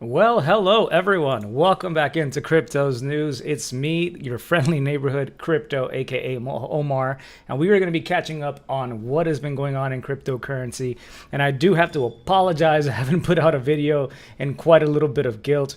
Well, hello everyone. Welcome back into Crypto's News. It's me, your friendly neighborhood crypto, aka Omar, and we are going to be catching up on what has been going on in cryptocurrency. And I do have to apologize, I haven't put out a video, and quite a little bit of guilt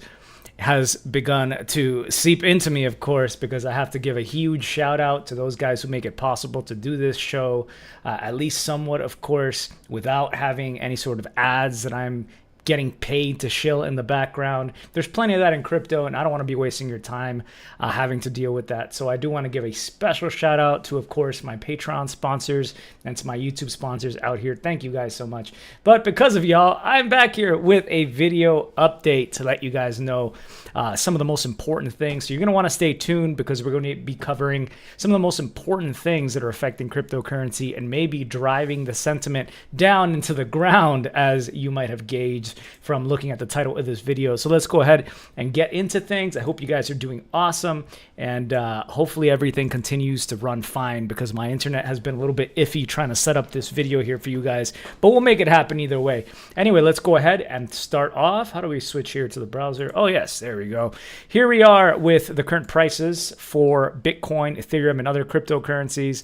has begun to seep into me, of course, because I have to give a huge shout out to those guys who make it possible to do this show, at least somewhat, of course, without having any sort of ads that I'm getting paid to shill in the background. There's plenty of that in crypto, and I don't want to be wasting your time having to deal with that. So I do want to give a special shout out to, of course, my Patreon sponsors and to my YouTube sponsors out here. Thank you guys so much. But because of y'all, I'm back here with a video update to let you guys know some of the most important things. So you're going to want to stay tuned because we're going to be covering some of the most important things that are affecting cryptocurrency and maybe driving the sentiment down into the ground, as you might have gauged from looking at the title of this video. So let's go ahead and get into things. I hope you guys are doing awesome, and hopefully everything continues to run fine, because my internet has been a little bit iffy trying to set up this video here for you guys, but we'll make it happen either way. Anyway, let's go ahead and start off. How do we switch here to the browser? Oh yes, there we go. Here we are with the current prices for Bitcoin, Ethereum, and other cryptocurrencies.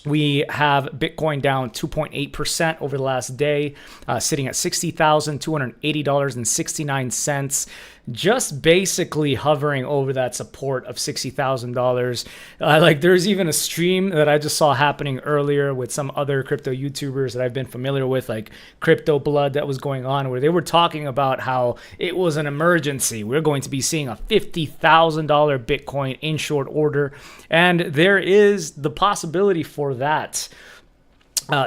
We have Bitcoin down 2.8% over the last day, sitting at $60,280.69, just basically hovering over that support of $60,000. Like, there's even a stream that I just saw happening earlier with some other crypto YouTubers that I've been familiar with, like Crypto Blood, that was going on, where they were talking about how it was an emergency. We're going to be seeing a $50,000 Bitcoin in short order, and there is the possibility for that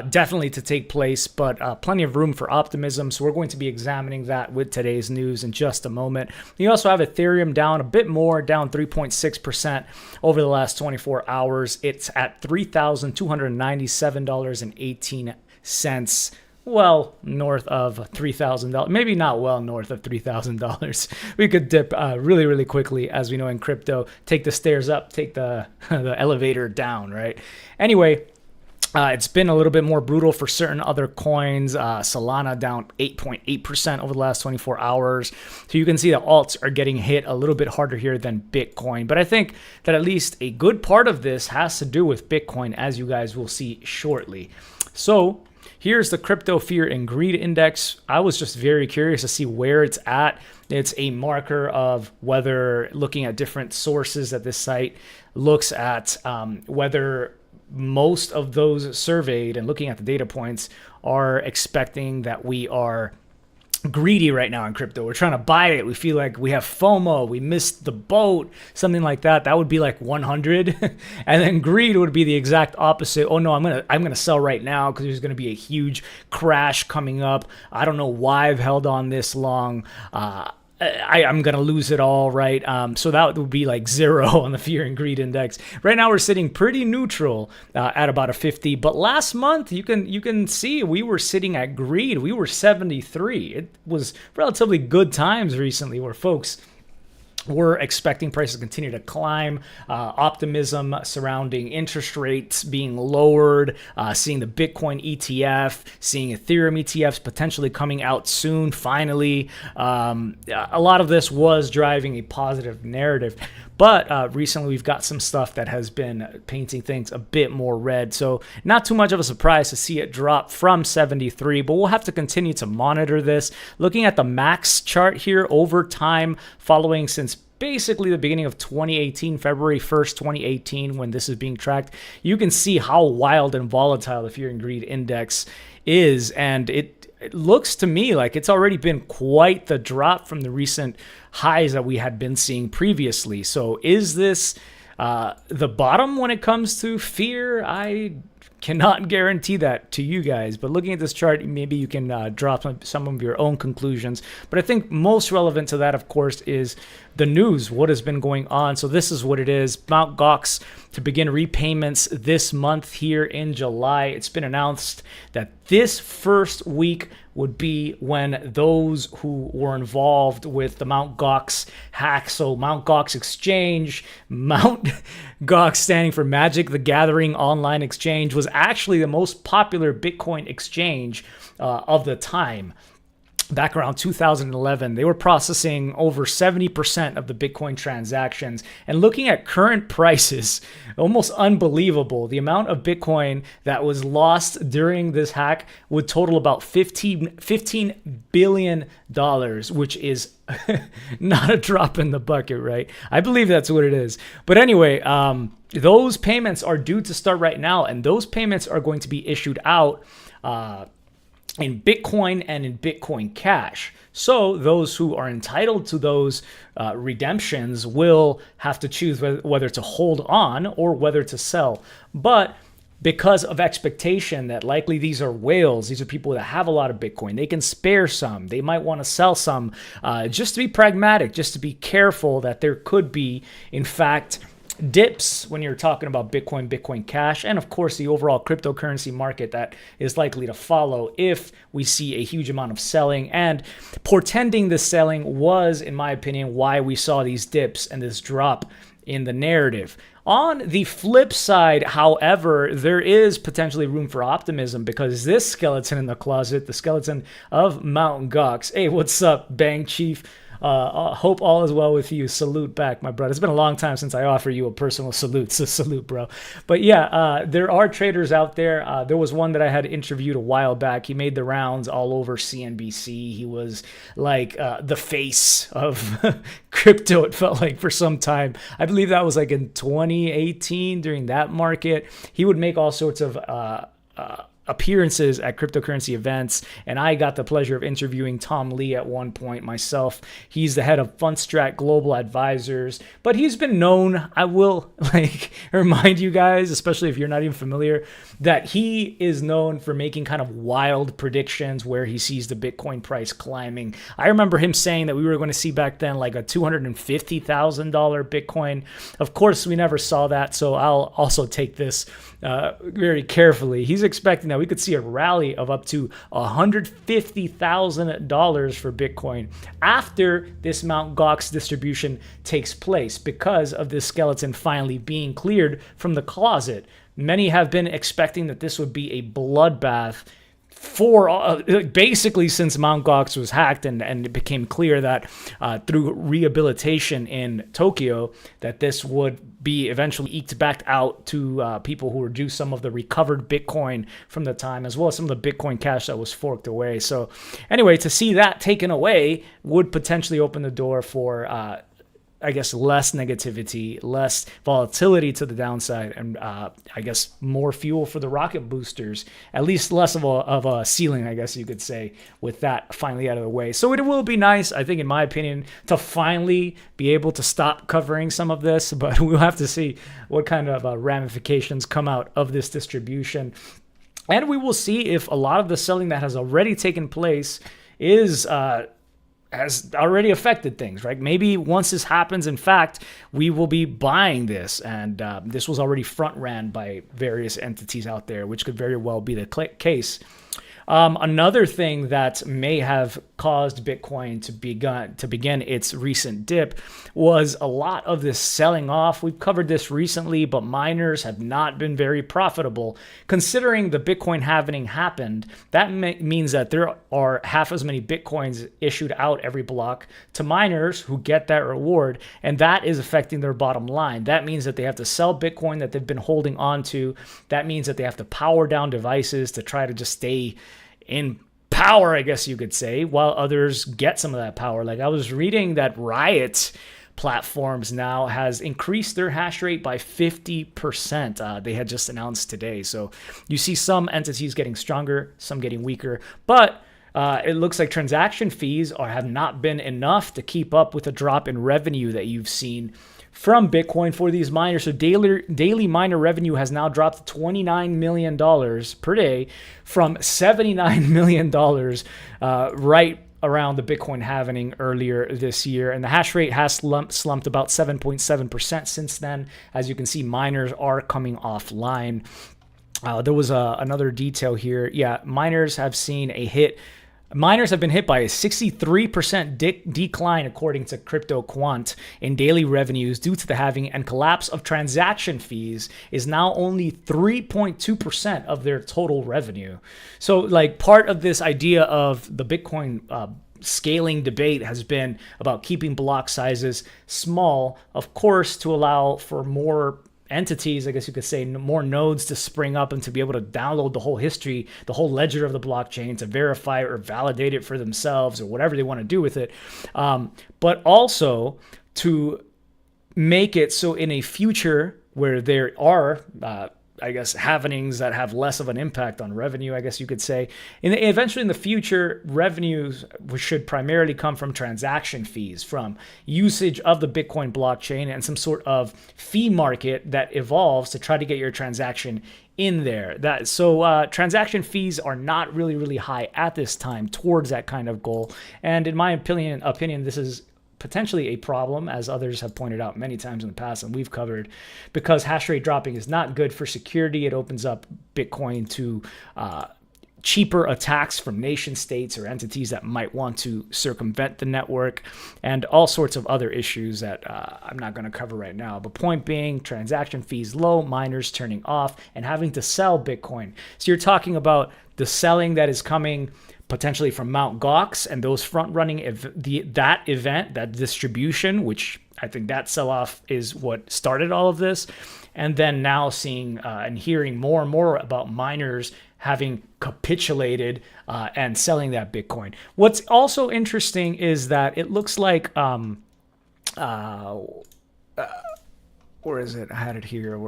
definitely to take place, but plenty of room for optimism. So we're going to be examining that with today's news in just a moment. You also have Ethereum down a bit more, down 3.6% over the last 24 hours. It's at $3,297.18. Well, north of $3,000, maybe not well north of $3,000. We could dip really, really quickly, as we know in crypto. Take the stairs up, take the elevator down, right? Anyway, it's been a little bit more brutal for certain other coins. Solana down 8.8% over the last 24 hours. So you can see that alts are getting hit a little bit harder here than Bitcoin. But I think that at least a good part of this has to do with Bitcoin, as you guys will see shortly. So here's the Crypto Fear and Greed Index. I was just very curious to see where it's at. It's a marker of whether, looking at different sources that this site looks at, whether most of those surveyed and looking at the data points are expecting that we are greedy right now in crypto. We're trying to buy it. We feel like we have FOMO. We missed the boat, something like that. That would be like 100. And then greed would be the exact opposite. Oh no, I'm gonna sell right now because there's gonna be a huge crash coming up. I don't know why I've held on this long. I'm going to lose it all, right? So that would be like 0 on the Fear and Greed Index. Right now we're sitting pretty neutral at about a 50. But last month, you can see we were sitting at greed. We were 73. It was relatively good times recently where folks we're expecting prices to continue to climb, optimism surrounding interest rates being lowered, seeing the Bitcoin ETF, seeing Ethereum ETFs potentially coming out soon, finally. A lot of this was driving a positive narrative. But recently we've got some stuff that has been painting things a bit more red. So not too much of a surprise to see it drop from 73, but we'll have to continue to monitor this. Looking at the max chart here over time, following since basically the beginning of 2018, February 1st, 2018, when this is being tracked, you can see how wild and volatile the Fear and Greed Index is. And it looks to me like it's already been quite the drop from the recent highs that we had been seeing previously. So is this the bottom when it comes to fear? I cannot guarantee that to you guys, but looking at this chart, maybe you can drop some of your own conclusions. But I think most relevant to that, of course, is the news, what has been going on. So this is what it is. Mt. Gox to begin repayments this month here in July. It's been announced that this first week would be when those who were involved with the Mt. Gox hack, so Mt. Gox Exchange, Mt. Gox standing for Magic the Gathering Online Exchange, was actually the most popular Bitcoin exchange of the time. Back around 2011, they were processing over 70% of the Bitcoin transactions. And looking at current prices, almost unbelievable. The amount of Bitcoin that was lost during this hack would total about $15 billion, which is not a drop in the bucket, right? I believe that's what it is. But anyway, those payments are due to start right now, and those payments are going to be issued out in Bitcoin and in Bitcoin Cash. So those who are entitled to those redemptions will have to choose whether to hold on or whether to sell. But because of expectation that likely these are whales, these are people that have a lot of Bitcoin, they can spare some, they might want to sell some, just to be pragmatic, just to be careful that there could be, in fact, dips when you're talking about Bitcoin, Bitcoin Cash, and of course the overall cryptocurrency market that is likely to follow if we see a huge amount of selling. And portending the selling was, in my opinion, why we saw these dips and this drop in the narrative. On the flip side, however, there is potentially room for optimism, because this skeleton in the closet, the skeleton of Mt. Gox. Hey, what's up, Bang Chief? Hope all is well with you. Salute back, my brother. It's been a long time since I offer you a personal salute, so salute, bro. But yeah, there are traders out there. There was one that I had interviewed a while back. He made the rounds all over CNBC. He was like the face of crypto, it felt like, for some time. I believe that was like in 2018 during that market. He would make all sorts of appearances at cryptocurrency events, and I got the pleasure of interviewing Tom Lee at one point myself. He's the head of Fundstrat Global Advisors, but he's been known, I will remind you guys, especially if you're not even familiar, that he is known for making kind of wild predictions where he sees the Bitcoin price climbing. I remember him saying that we were going to see back then like a $250,000 Bitcoin. Of course, we never saw that, so I'll also take this very carefully. He's expecting that we could see a rally of up to $150,000 for Bitcoin after this Mt. Gox distribution takes place, because of this skeleton finally being cleared from the closet. Many have been expecting that this would be a bloodbath for basically since Mt. Gox was hacked, and it became clear that through rehabilitation in Tokyo, that this would be eventually eked back out to people who would do some of the recovered Bitcoin from the time, as well as some of the Bitcoin Cash that was forked away. So anyway, to see that taken away would potentially open the door for I guess less negativity, less volatility to the downside, and I guess more fuel for the rocket boosters, at least less of a ceiling, I guess you could say, with that finally out of the way. So it will be nice, I think, in my opinion, to finally be able to stop covering some of this, but we'll have to see what kind of ramifications come out of this distribution. And we will see if a lot of the selling that has already taken place has already affected things, right? Maybe once this happens, in fact, we will be buying this, and this was already front ran by various entities out there, which could very well be the case. Another thing that may have caused Bitcoin to begin its recent dip was a lot of this selling off. We've covered this recently, but miners have not been very profitable. Considering the Bitcoin halving happened, that means that there are half as many Bitcoins issued out every block to miners who get that reward, and that is affecting their bottom line. That means that they have to sell Bitcoin that they've been holding on to. That means that they have to power down devices to try to just stay in power, I guess you could say, while others get some of that power. Like I was reading that Riot Platforms now has increased their hash rate by 50%. They had just announced today. So you see some entities getting stronger, some getting weaker, but it looks like transaction fees have not been enough to keep up with the drop in revenue that you've seen from Bitcoin for these miners. So daily miner revenue has now dropped to $29 million per day from $79 million right around the Bitcoin halving earlier this year. And the hash rate has slumped about 7.7% since then. As you can see, miners are coming offline. There was another detail here. Yeah, miners have seen a hit Miners have been hit by a 63% decline, according to Crypto Quant, in daily revenues due to the halving, and collapse of transaction fees is now only 3.2% of their total revenue. So, like, part of this idea of the Bitcoin scaling debate has been about keeping block sizes small, of course, to allow for more entities, I guess you could say, more nodes to spring up and to be able to download the whole history, the whole ledger of the blockchain, to verify or validate it for themselves or whatever they want to do with it. But also to make it so in a future where there are I guess, happenings that have less of an impact on revenue, I guess you could say. Eventually in the future, revenues should primarily come from transaction fees, from usage of the Bitcoin blockchain, and some sort of fee market that evolves to try to get your transaction in there. Transaction fees are not really high at this time towards that kind of goal. And in my opinion, this is potentially a problem, as others have pointed out many times in the past and we've covered, because hash rate dropping is not good for security. It opens up Bitcoin to cheaper attacks from nation states or entities that might want to circumvent the network, and all sorts of other issues that I'm not going to cover right now. But point being, transaction fees low, miners turning off, and having to sell Bitcoin. So you're talking about the selling that is coming potentially from Mt. Gox and those front-running that distribution, which I think that sell-off is what started all of this. And then now seeing and hearing more and more about miners having capitulated and selling that Bitcoin. What's also interesting is that it looks like, where is it? I had it here.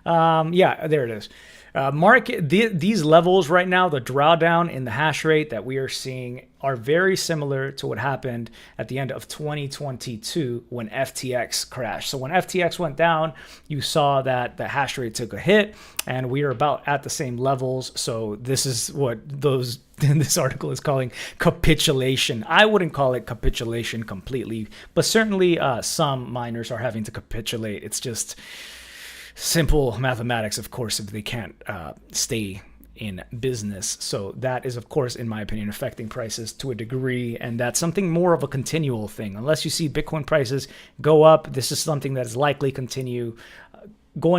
Yeah, there it is. These levels right now, the drawdown in the hash rate that we are seeing, are very similar to what happened at the end of 2022 when FTX crashed. So when FTX went down, you saw that the hash rate took a hit, and we are about at the same levels. So this is what this article is calling capitulation. I wouldn't call it capitulation completely, but certainly some miners are having to capitulate. It's just simple mathematics, of course, if they can't stay in business. So that is, of course, in my opinion, affecting prices to a degree, and that's something more of a continual thing. Unless you see Bitcoin prices go up, this is something that is likely going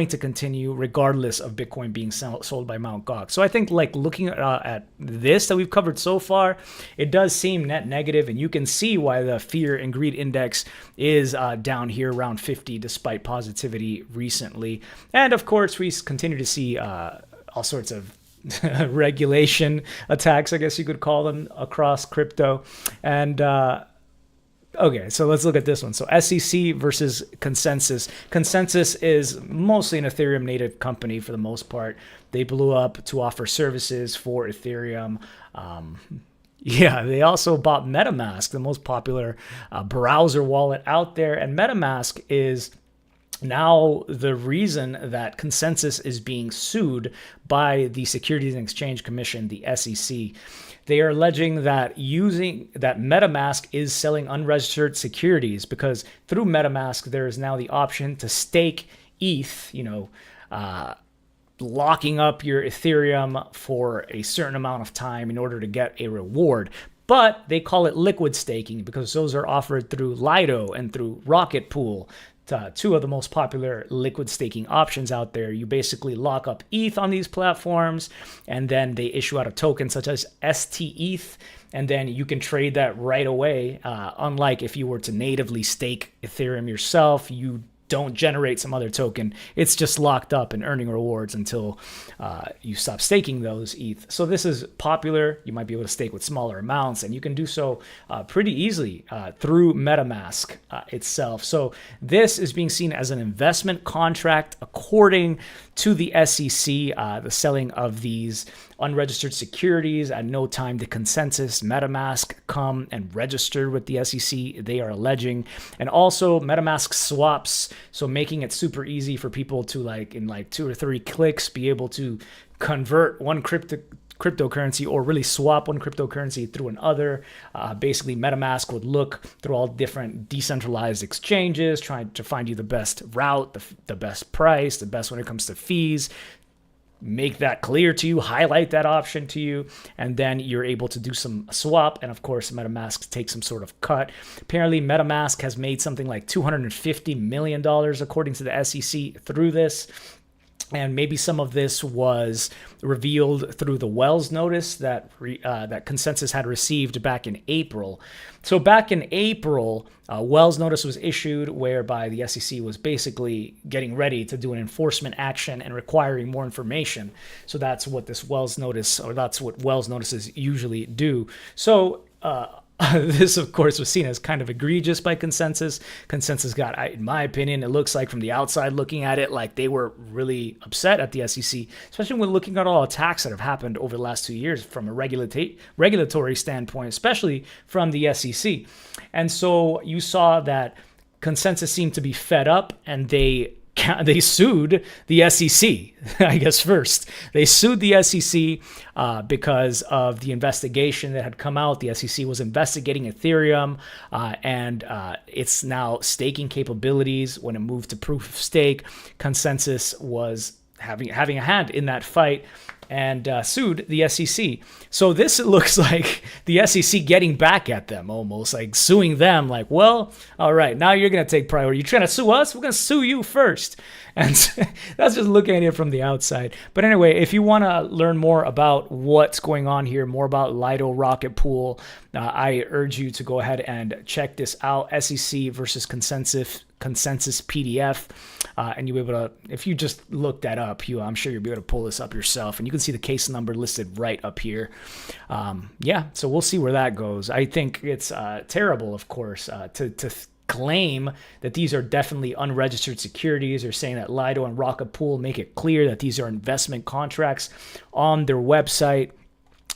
to continue regardless of Bitcoin being sold by Mt. Gox. So I think, like, looking at this that we've covered so far, it does seem net negative, and you can see why the fear and greed index is down here around 50 despite positivity recently. And of course, we continue to see all sorts of regulation attacks, I guess you could call them, across crypto. And okay, so let's look at this one. So SEC versus Consensys. Consensys is mostly an Ethereum native company for the most part. They blew up to offer services for Ethereum. Yeah, they also bought MetaMask, the most popular browser wallet out there. And MetaMask is now the reason that Consensys is being sued by the Securities and Exchange Commission, the SEC. They are alleging that MetaMask is selling unregistered securities, because through MetaMask there is now the option to stake ETH, locking up your Ethereum for a certain amount of time in order to get a reward. But they call it liquid staking because those are offered through Lido and through Rocket Pool. Two of the most popular liquid staking options out there. You basically lock up ETH on these platforms, and then they issue out a token such as STETH, and then you can trade that right away. Unlike if you were to natively stake Ethereum yourself, you don't generate some other token. It's just locked up and earning rewards until you stop staking those ETH. So this is popular. You might be able to stake with smaller amounts, and you can do so pretty easily through MetaMask itself. So this is being seen as an investment contract according to the SEC. The selling of these unregistered securities at no time did Consensys, MetaMask come and register with the SEC, they are alleging. And also MetaMask swaps, so making it super easy for people to, in 2 or 3 clicks, be able to convert one cryptocurrency or really swap one cryptocurrency through another. Basically, MetaMask would look through all different decentralized exchanges, trying to find you the best route, the best price, the best when it comes to fees, make that clear to you, highlight that option to you, and then you're able to do some swap. And of course, MetaMask takes some sort of cut. Apparently, MetaMask has made something like $250 million, according to the SEC, through this. And maybe some of this was revealed through the Wells notice that that Consensys had received back in April. So back in April, Wells notice was issued whereby the SEC was basically getting ready to do an enforcement action and requiring more information. So that's what this Wells notice, or that's what Wells notices usually do. So this, of course, was seen as kind of egregious by Consensys. Consensys got, in my opinion, it looks like from the outside looking at it, like they were really upset at the SEC, especially when looking at all attacks that have happened over the last 2 years from a regulatory standpoint, especially from the SEC. And so you saw that Consensys seemed to be fed up, and they sued the SEC, I guess first. They sued the SEC because of the investigation that had come out. The SEC was investigating Ethereum and its now staking capabilities. When it moved to proof of stake, Consensys was having a hand in that fight and sued the SEC. So this looks like the SEC getting back at them, almost like suing them, like, well, all right, now you're going to take priority. You're trying to sue us? We're going to sue you first. And that's just looking at it from the outside. But anyway, if you want to learn more about what's going on here, more about Lido Rocket Pool, I urge you to go ahead and check this out, SEC versus Consensys PDF. And you'll be able to, if you just look that up, I'm sure you'll be able to pull this up yourself. And you can see the case number listed right up here. Yeah, so we'll see where that goes. I think it's terrible, of course, to claim that these are definitely unregistered securities, or saying that Lido and Rocket Pool make it clear that these are investment contracts on their website.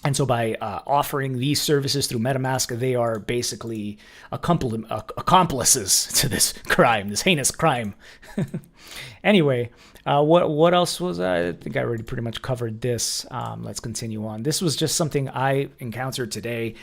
And so by offering these services through MetaMask, they are basically accomplices to this crime, this heinous crime. Anyway, what else was I think I already pretty much covered this. Let's continue on. This was just something I encountered today.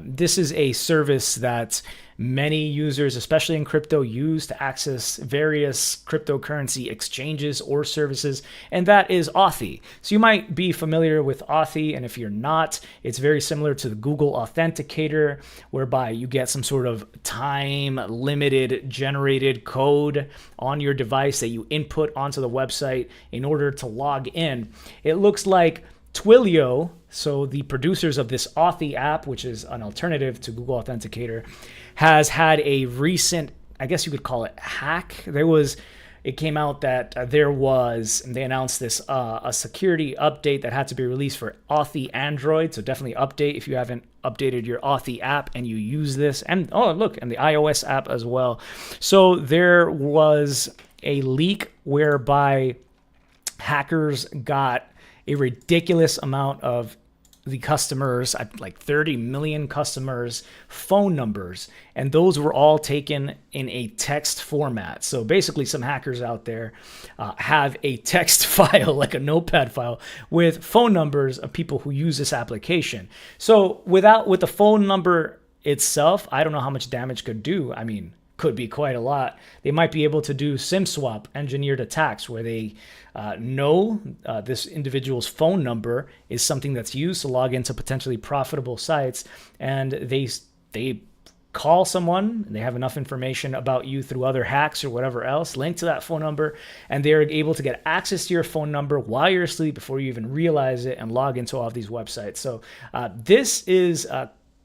This is a service that many users, especially in crypto, use to access various cryptocurrency exchanges or services, and that is Authy. So you might be familiar with Authy, and if you're not, it's very similar to the Google Authenticator, whereby you get some sort of time-limited generated code on your device that you input onto the website in order to log in. It looks like Twilio, so the producers of this Authy app, which is an alternative to Google Authenticator, has had a recent, I guess you could call it, hack. It came out that they announced this, a security update that had to be released for Authy Android. So definitely update if you haven't updated your Authy app and you use this. And and the iOS app as well. So there was a leak whereby hackers got a ridiculous amount of the customers, like 30 million customers' phone numbers, and those were all taken in a text format. So basically, some hackers out there have a text file, like a notepad file, with phone numbers of people who use this application. So with the phone number itself, I don't know how much damage could do. I mean, could be quite a lot. They might be able to do SIM swap engineered attacks, where they know this individual's phone number is something that's used to log into potentially profitable sites, and they call someone, and they have enough information about you through other hacks or whatever else linked to that phone number, and they're able to get access to your phone number while you're asleep before you even realize it and log into all of these websites. So this is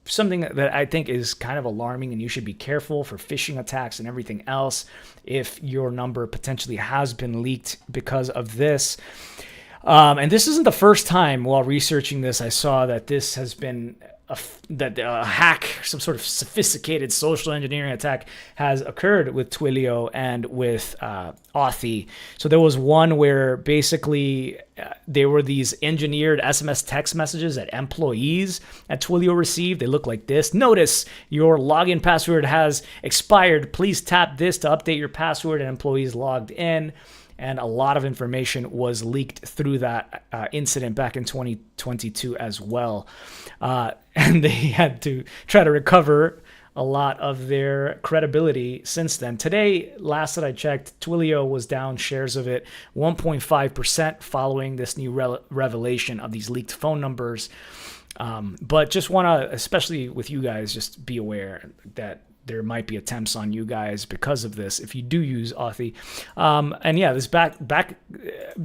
something that I think is kind of alarming, and you should be careful for phishing attacks and everything else if your number potentially has been leaked because of this. And this isn't the first time while researching this I saw that this has been a hack, some sort of sophisticated social engineering attack has occurred with Twilio and with Authy. So there was one where basically there were these engineered SMS text messages that employees at Twilio received. They look like this. Notice your login password has expired. Please tap this to update your password. And employees logged in. And a lot of information was leaked through that incident back in 2022 as well. And they had to try to recover a lot of their credibility since then. Today, last that I checked, Twilio was down shares of it 1.5% following this new revelation of these leaked phone numbers. But just want to, especially with you guys, just be aware that there might be attempts on you guys because of this if you do use Authy. And yeah, this back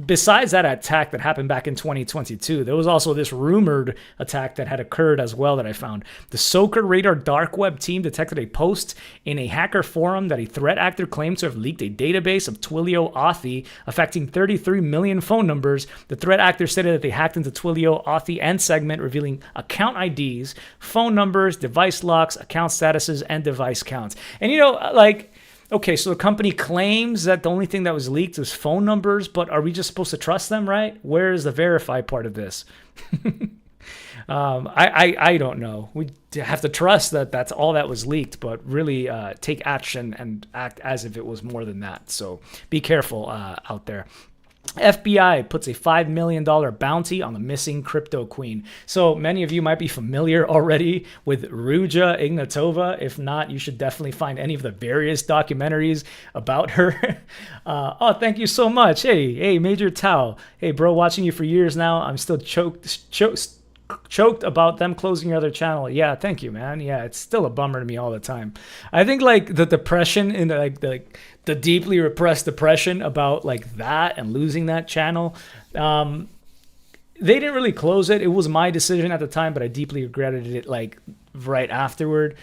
besides that attack that happened back in 2022, there was also this rumored attack that had occurred as well that I found. The Soker Radar dark web team detected a post in a hacker forum that a threat actor claimed to have leaked a database of Twilio Authy affecting 33 million phone numbers. The threat actor stated that they hacked into Twilio Authy and Segment, revealing account IDs, phone numbers, device locks, account statuses, and device counts. And okay, so the company claims that the only thing that was leaked was phone numbers, but are we just supposed to trust them, right? Where is the verify part of this? I don't know. We have to trust that that's all that was leaked, but really take action and act as if it was more than that. So be careful out there. FBI puts a $5 million bounty on the missing crypto queen. So many of you might be familiar already with Ruja Ignatova. If not, you should definitely find any of the various documentaries about her. Oh, thank you so much. Hey, Major Tao. Hey, bro, watching you for years now. I'm still choked about them closing your other channel. Yeah, thank you, man. Yeah, it's still a bummer to me all the time. I think the depression in the deeply repressed depression about that and losing that channel, they didn't really close it. It was my decision at the time, but I deeply regretted it right afterward.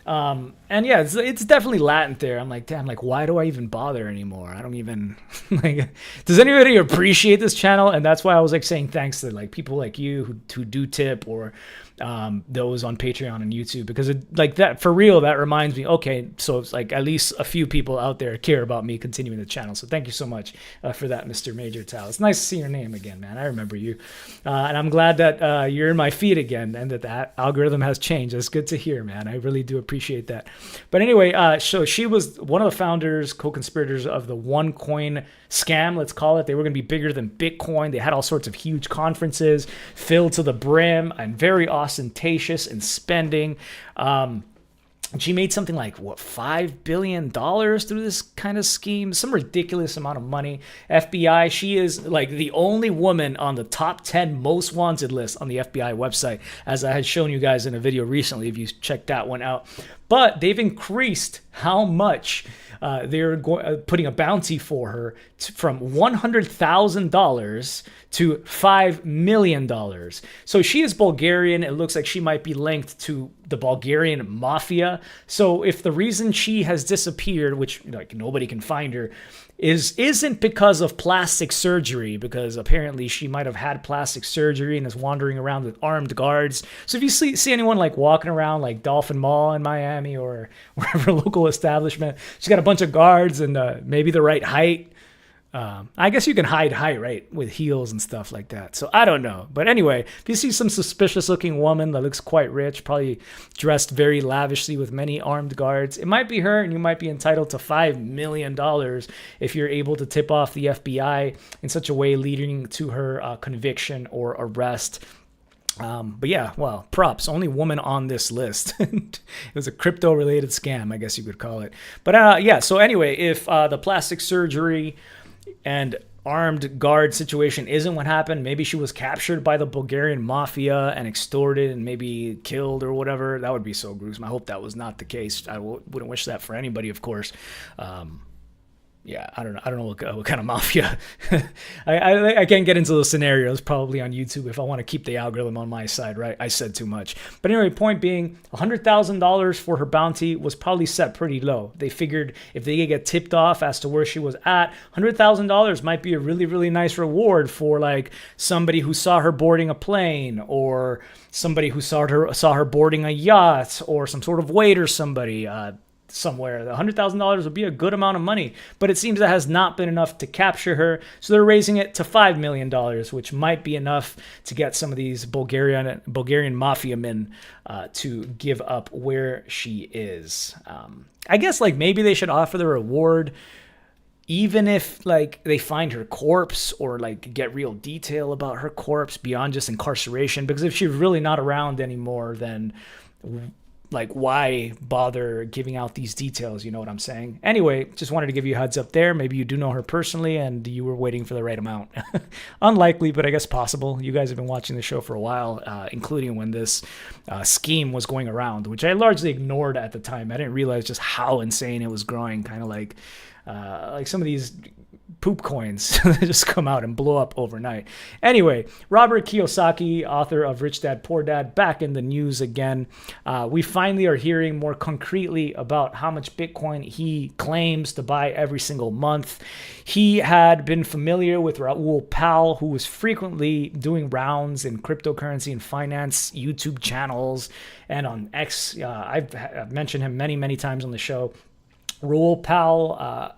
And yeah, it's definitely latent there. I'm like, damn, why do I even bother anymore? I don't even does anybody appreciate this channel? And that's why I was saying thanks to people like you who do tip, or those on Patreon and YouTube, because that for real, that reminds me, okay, so it's at least a few people out there care about me continuing the channel. So thank you so much for that, Mr. Major Tao. It's nice to see your name again, man. I remember you. And I'm glad that you're in my feed again and that algorithm has changed. That's good to hear, man. I really do appreciate that. But anyway, so she was one of the founders, co-conspirators of the OneCoin scam, let's call it. They were going to be bigger than Bitcoin. They had all sorts of huge conferences filled to the brim and very ostentatious in spending. She made something $5 billion through this kind of scheme, some ridiculous amount of money. FBI, she is the only woman on the top 10 most wanted list on the FBI website, as I had shown you guys in a video recently, if you checked that one out. But they've increased how much they're putting a bounty for her from $100,000 to $5 million. So she is Bulgarian. It looks like she might be linked to the Bulgarian mafia. So if the reason she has disappeared, which nobody can find her, isn't because of plastic surgery, because apparently she might have had plastic surgery and is wandering around with armed guards. So if you see anyone walking around Dolphin Mall in Miami or wherever local establishment, she's got a bunch of guards and maybe the right height. I guess you can hide height, right, with heels and stuff like that. So I don't know. But anyway, if you see some suspicious looking woman that looks quite rich, probably dressed very lavishly with many armed guards, it might be her, and you might be entitled to $5 million if you're able to tip off the FBI in such a way leading to her conviction or arrest. But yeah, well, props. Only woman on this list. It was a crypto-related scam, I guess you could call it. But yeah, so anyway, if the plastic surgery and armed guard situation isn't what happened, maybe she was captured by the Bulgarian mafia and extorted and maybe killed or whatever. That would be so gruesome. I hope that was not the case. I wouldn't wish that for anybody, of course. Yeah, I don't know what kind of mafia. I can't get into those scenarios probably on YouTube if I want to keep the algorithm on my side, right? I said too much. But anyway, point being, $100,000 for her bounty was probably set pretty low. They figured if they could get tipped off as to where she was at, $100,000 might be a really, really nice reward for somebody who saw her boarding a plane, or somebody who saw her boarding a yacht, or some sort of waiter, somebody somewhere. The $100,000 would be a good amount of money, but it seems that has not been enough to capture her. So they're raising it to $5 million, which might be enough to get some of these Bulgarian mafia men to give up where she is. I guess maybe they should offer the reward even if they find her corpse, or get real detail about her corpse beyond just incarceration, because if she's really not around anymore, then like, why bother giving out these details? You know what I'm saying? Anyway, just wanted to give you a heads up there. Maybe you do know her personally and you were waiting for the right amount. Unlikely, but I guess possible. You guys have been watching the show for a while, including when this scheme was going around, which I largely ignored at the time. I didn't realize just how insane it was growing, kind of like some of these poop coins that just come out and blow up overnight. Anyway, Robert Kiyosaki, author of Rich Dad, Poor Dad, back in the news again. We finally are hearing more concretely about how much Bitcoin he claims to buy every single month. He had been familiar with Raoul Pal, who was frequently doing rounds in cryptocurrency and finance YouTube channels and on X. I've mentioned him many, many times on the show. Raoul Pal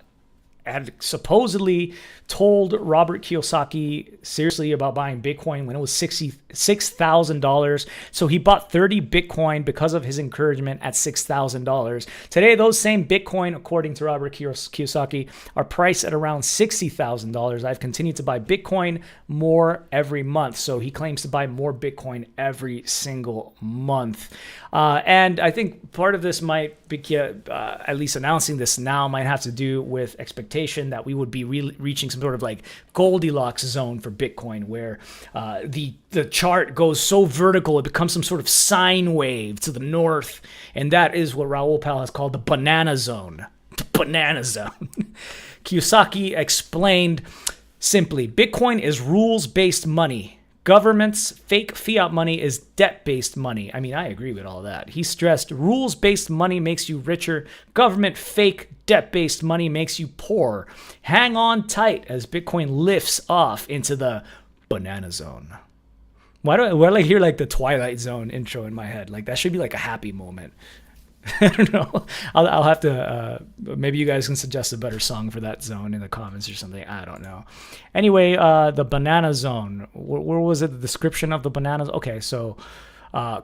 had supposedly told Robert Kiyosaki seriously about buying Bitcoin when it was $66,000. So he bought 30 Bitcoin because of his encouragement at $6,000. Today, those same Bitcoin, according to Robert Kiyosaki, are priced at around $60,000. I've continued to buy Bitcoin more every month. So he claims to buy more Bitcoin every single month. And I think part of this might be, at least announcing this now, might have to do with expectation that we would be reaching some sort of like Goldilocks zone for Bitcoin, where the chart goes so vertical it becomes some sort of sine wave to the north, and that is what Raoul Pal has called the banana zone. The banana zone. Kiyosaki explained simply, Bitcoin is rules-based money. Government's fake fiat money is debt-based money. I mean, I agree with all that. He stressed, rules-based money makes you richer. Government fake debt-based money makes you poor. Hang on tight as Bitcoin lifts off into the banana zone. Why do I hear like the Twilight Zone intro in my head? Like that should be like a happy moment. I don't know. I'll have to, maybe you guys can suggest a better song for that zone in the comments or something. I don't know. Anyway, the banana zone. Where was it? The description of the bananas? Okay, so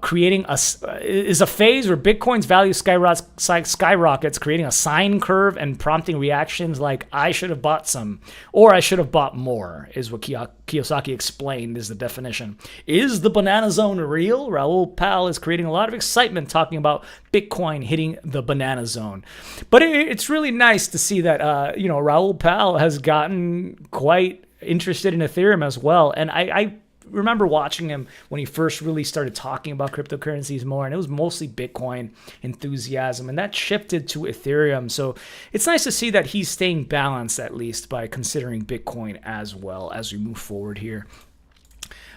creating is a phase where Bitcoin's value skyrockets, creating a sine curve and prompting reactions like, I should have bought some, or I should have bought more, is what Kiyosaki explained is the definition. Is the banana zone real? Raoul Pal is creating a lot of excitement talking about Bitcoin hitting the banana zone. But it's really nice to see that, Raoul Pal has gotten quite interested in Ethereum as well. And I remember watching him when he first really started talking about cryptocurrencies more, and it was mostly Bitcoin enthusiasm, and that shifted to Ethereum. So it's nice to see that he's staying balanced, at least by considering Bitcoin as well as we move forward here.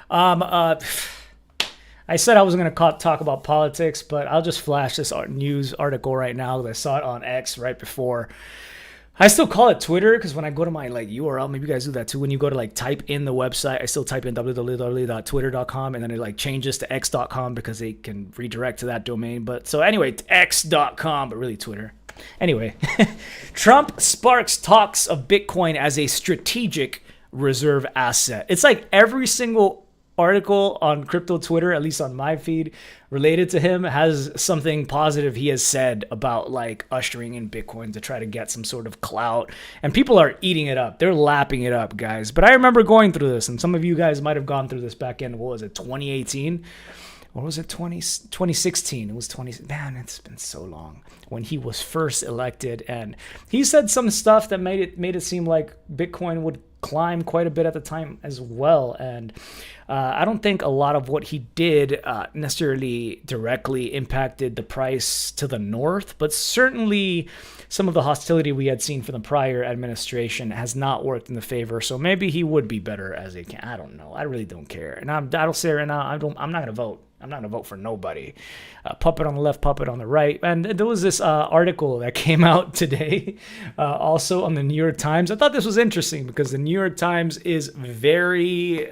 I said I wasn't going to talk about politics, but I'll just flash this news article right now because I saw it on X right before. I still call it Twitter because when I go to my URL, maybe you guys do that too. When you go to type in the website, I still type in www.twitter.com and then it changes to x.com because they can redirect to that domain. But so anyway, x.com, but really Twitter. Anyway, Trump sparks talks of Bitcoin as a strategic reserve asset. It's like every single article on crypto Twitter, at least on my feed, related to him has something positive he has said about ushering in Bitcoin to try to get some sort of clout. And people are eating it up. They're lapping it up, guys. But I remember going through this, and some of you guys might have gone through this back in, 2018? Or was it 2016? It was 20. Man, it's been so long. When he was first elected, and he said some stuff that made it seem like Bitcoin would climb quite a bit at the time as well. And I don't think a lot of what he did necessarily directly impacted the price to the north, but certainly some of the hostility we had seen from the prior administration has not worked in the favor. So maybe he would be better as a candidate. I don't know. I really don't care. And I'll say right now, I'm not going to vote. I'm not going to vote for nobody. Puppet on the left, puppet on the right. And there was this article that came out today, also on the New York Times. I thought this was interesting because the New York Times is very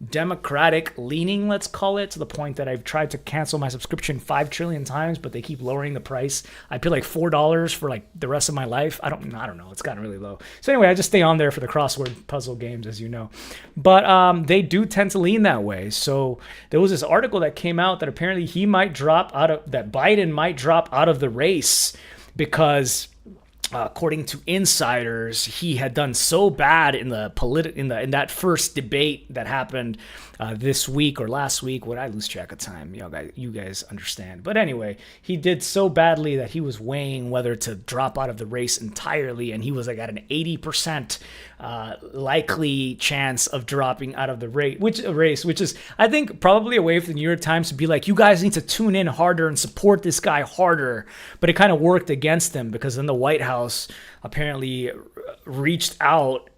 Democratic leaning, let's call it, to the point that I've tried to cancel my subscription 5 trillion times, but they keep lowering the price. I pay $4 for the rest of my life. I don't know. It's gotten really low. So anyway, I just stay on there for the crossword puzzle games, as you know. But they do tend to lean that way. So there was this article that came out that apparently Biden might drop out of the race because according to insiders, he had done so bad in the in that first debate that happened this week or last week. Would I lose track of time? You guys understand. But anyway, he did so badly that he was weighing whether to drop out of the race entirely, and he was like at an 80% likely chance of dropping out of the race, which is, I think, probably a way for the New York Times to be like, you guys need to tune in harder and support this guy harder. But it kind of worked against them, because then the White House apparently reached out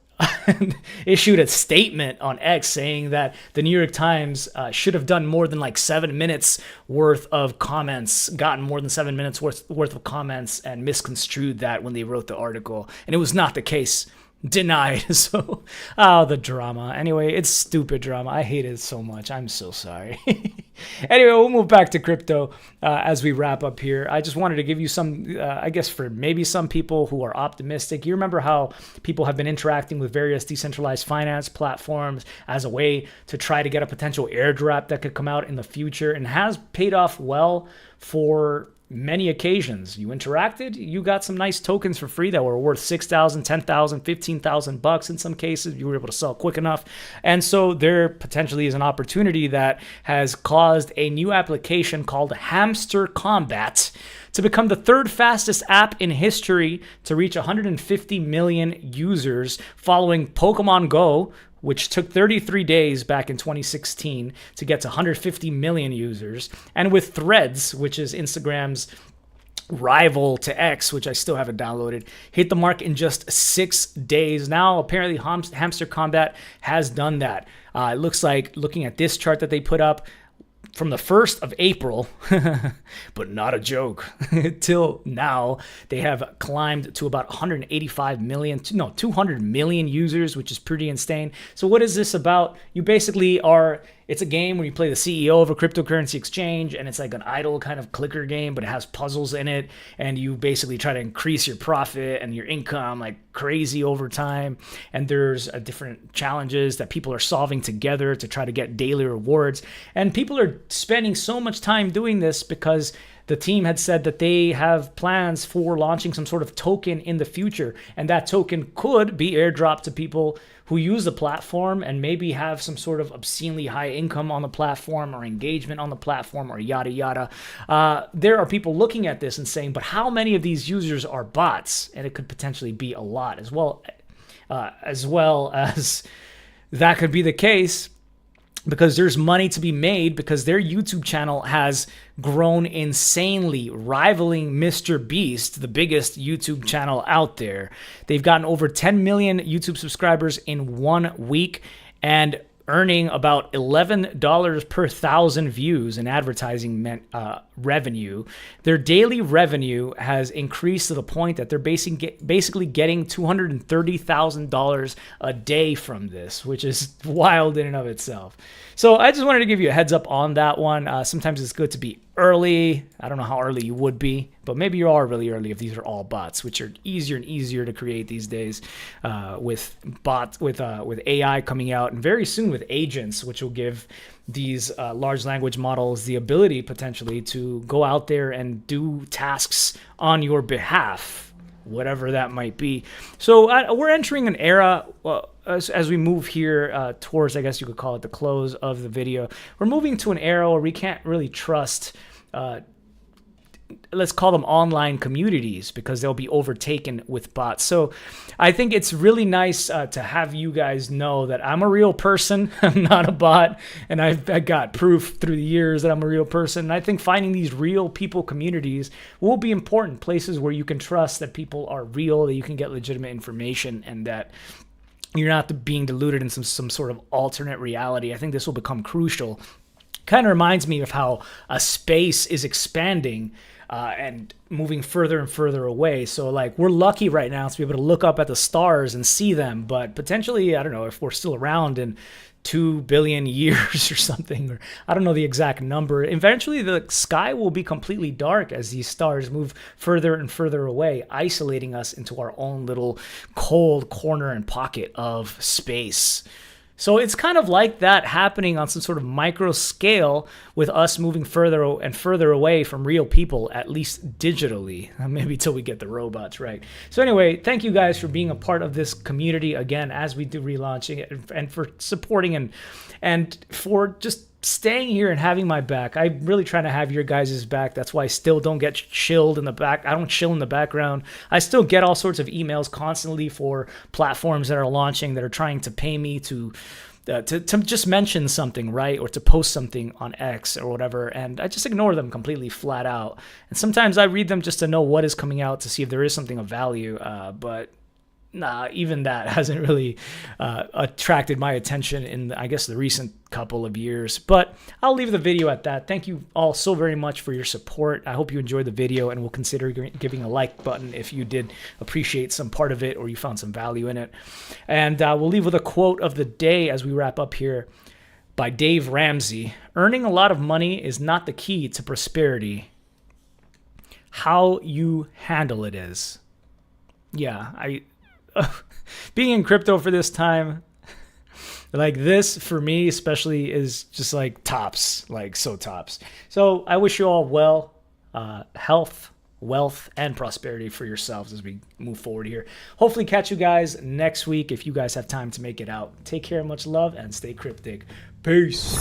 and issued a statement on X saying that the New York Times should have done more than like 7 minutes worth of comments, gotten more than 7 minutes worth of comments, and misconstrued that when they wrote the article. And it was not the case. Denied. So, the drama. Anyway, it's stupid drama. I hate it so much. I'm so sorry. Anyway, we'll move back to crypto as we wrap up here. I just wanted to give you some, I guess, for maybe some people who are optimistic. You remember how people have been interacting with various decentralized finance platforms as a way to try to get a potential airdrop that could come out in the future, and has paid off well for many occasions. You interacted, you got some nice tokens for free that were worth $6,000, $10,000, $15,000 in some cases. You were able to sell quick enough. And so there potentially is an opportunity that has caused a new application called Hamster Kombat to become the third fastest app in history to reach 150 million users, following Pokemon Go, which took 33 days back in 2016 to get to 150 million users. And with Threads, which is Instagram's rival to X, which I still haven't downloaded, hit the mark in just 6 days. Now, apparently, Hamster Kombat has done that. It looks like, looking at this chart that they put up, from the 1st of April, but not a joke, till now, they have climbed to about 200 million users, which is pretty insane. So what is this about? You basically it's a game where you play the CEO of a cryptocurrency exchange, and it's like an idle kind of clicker game, but it has puzzles in it, and you basically try to increase your profit and your income like crazy over time. And there's different challenges that people are solving together to try to get daily rewards. And people are spending so much time doing this because the team had said that they have plans for launching some sort of token in the future, and that token could be airdropped to people who use the platform and maybe have some sort of obscenely high income on the platform or engagement on the platform or yada yada. There are people looking at this and saying, but how many of these users are bots? And it could potentially be a lot as well as that could be the case, because there's money to be made, because their YouTube channel has grown insanely, rivaling Mr. Beast, the biggest YouTube channel out there. They've gotten over 10 million YouTube subscribers in 1 week and earning about $11 per 1,000 views in advertising revenue. Their daily revenue has increased to the point that they're basically getting $230,000 a day from this, which is wild in and of itself. So I just wanted to give you a heads up on that one. Sometimes it's good to be early. I don't know how early you would be, but maybe you are really early if these are all bots, which are easier and easier to create these days with AI coming out, and very soon with agents, which will give these large language models the ability potentially to go out there and do tasks on your behalf, whatever that might be. So we're entering an era, as we move here towards, I guess you could call it, the close of the video. We're moving to an era where we can't really trust, let's call them online communities, because they'll be overtaken with bots. So I think it's really nice to have you guys know that I'm a real person. I'm not a bot, and I've got proof through the years that I'm a real person. And I think finding these real people communities will be important, places where you can trust that people are real, that you can get legitimate information, and that you're not being deluded in some sort of alternate reality. I think this will become crucial. Kind of reminds me of how a space is expanding and moving further and further away. So like, we're lucky right now to be able to look up at the stars and see them, but potentially, I don't know if we're still around in 2 billion years or something, or I don't know the exact number. Eventually the sky will be completely dark as these stars move further and further away, isolating us into our own little cold corner and pocket of space. So it's kind of like that happening on some sort of micro scale with us moving further and further away from real people, at least digitally, maybe till we get the robots right. So anyway, thank you guys for being a part of this community again as we do relaunching it, and for supporting and for just staying here and having my back. I'm really trying to have your guys' back. That's why I still don't get chilled in the back. I don't chill in the background. I still get all sorts of emails constantly for platforms that are launching that are trying to pay me to just mention something, right? Or to post something on X or whatever. And I just ignore them completely flat out. And sometimes I read them just to know what is coming out, to see if there is something of value. But nah, even that hasn't really attracted my attention in, I guess, the recent couple of years. But I'll leave the video at that. Thank you all so very much for your support. I hope you enjoyed the video and will consider giving a like button if you did appreciate some part of it or you found some value in it. And we'll leave with a quote of the day as we wrap up here by Dave Ramsey. Earning a lot of money is not the key to prosperity. How you handle it is. Yeah, being in crypto for this time, like this for me especially, is just like tops, like so tops. So I wish you all well, health, wealth, and prosperity for yourselves as we move forward here. Hopefully catch you guys next week if you guys have time to make it out. Take care, much love, and stay cryptic. Peace.